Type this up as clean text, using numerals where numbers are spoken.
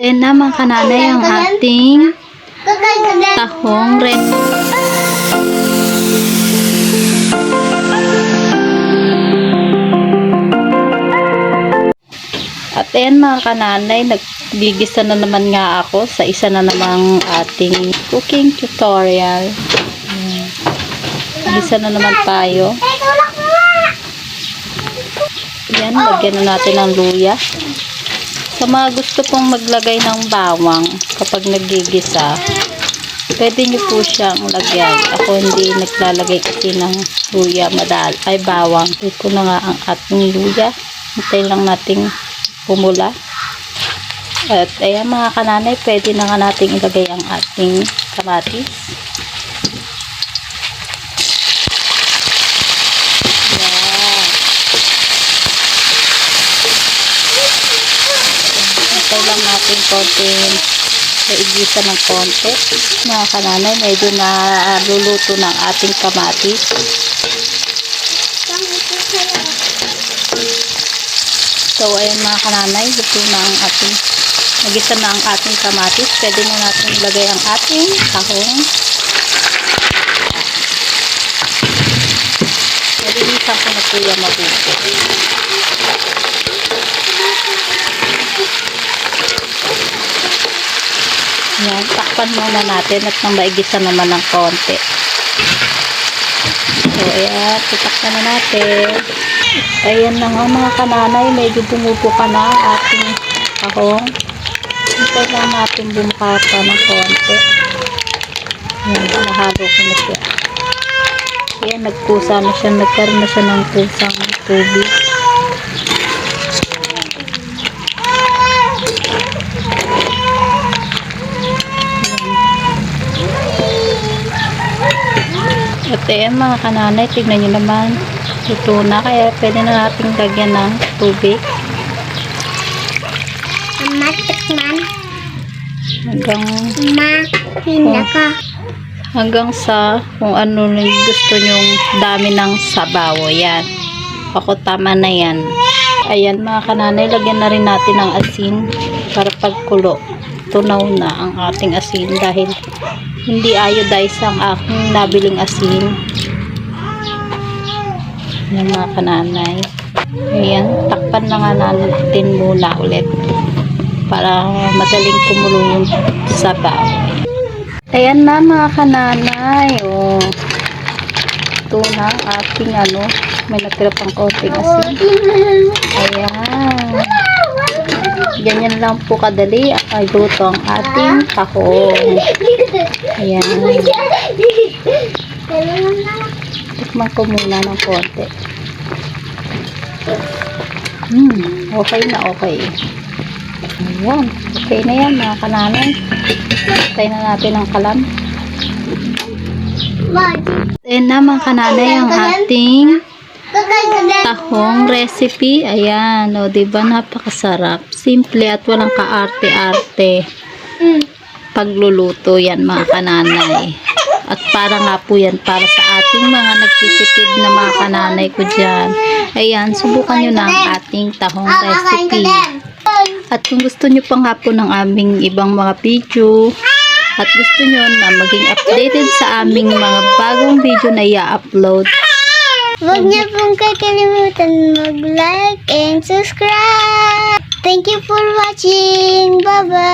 Then naman kananay ang ating tahong red. At ayan mga kananay, naggigisa na naman nga ako sa isa na namang ating cooking tutorial. Gisa na naman tayo. Yan, lagyan na natin ng luya. Sa mga gusto pong maglagay ng bawang kapag naggigisa, pwede nyo po siyang lagyan. Ako hindi naglalagay kasi ng luya, bawang. Ito ko na nga ang ating luya. Hintay lang nating pumula. At ayan mga kananay, pwede na nga nating ilagay ang ating kamatis. Hintay lang natin konting igisa ng konti. Mga kananay, medyo naluluto ng ating kamatis. So, ayan mga kananay, luto na ang ating, nagisa na ang ating kamatis. Pwede na natin ilagay ang ating tahong. Nalilisan ko na po yung mabuti. Yan, takpan muna natin at nang maigisa naman ng konti. So, ayan, tutakpan na natin. Ayan na nga mga kananay, medyo bumubuka na ang ating tahong. Hintay lang natin bumuka pa ng konti. Ayan, nahalo ko na siya. Ayan, nagkusa na siya, nagkaroon na siya ng kusang tubig. At ayan mga kananay, tignan nyo naman, ito na, kaya pwede na natin lagyan ng tubig. Hanggang sa kung ano gusto nyong dami ng sabaw. Yan. Ako tama na yan. Ayan mga kananay, lagyan na rin natin ng asin para pagkulo. Tunaw na ang ating asin dahil hindi iodized ang aking nabiling asin. Yan mga kananay. Ayan, takpan na nga natin muna ulit para madaling kumulo yung sabaw. Ayan na mga kananay. Oh. Ito na ang ating may natira pang konting asin. Ayan. Ganyan lang po kadali ay luto ang ating tahong. Ayan. Tikman ko muna ng konti. Okay na okay. Ayan. Okay na yan mga kananay. Patay na natin ang kalam. Ayan na mga kananay ang ating tahong recipe. Ayan, o diba napakasarap, simple at walang kaarte-arte pagluluto yan mga kananay. At para nga po yan para sa ating mga nagtitipid na mga kananay ko dyan. Ayan, subukan nyo na ang ating tahong recipe. At kung gusto nyo pang hapon ng aming ibang mga video at gusto nyo na maging updated sa aming mga bagong video na i-upload, huwag niyo pong kakalimutan mag-like and subscribe. Thank you for watching. Bye-bye.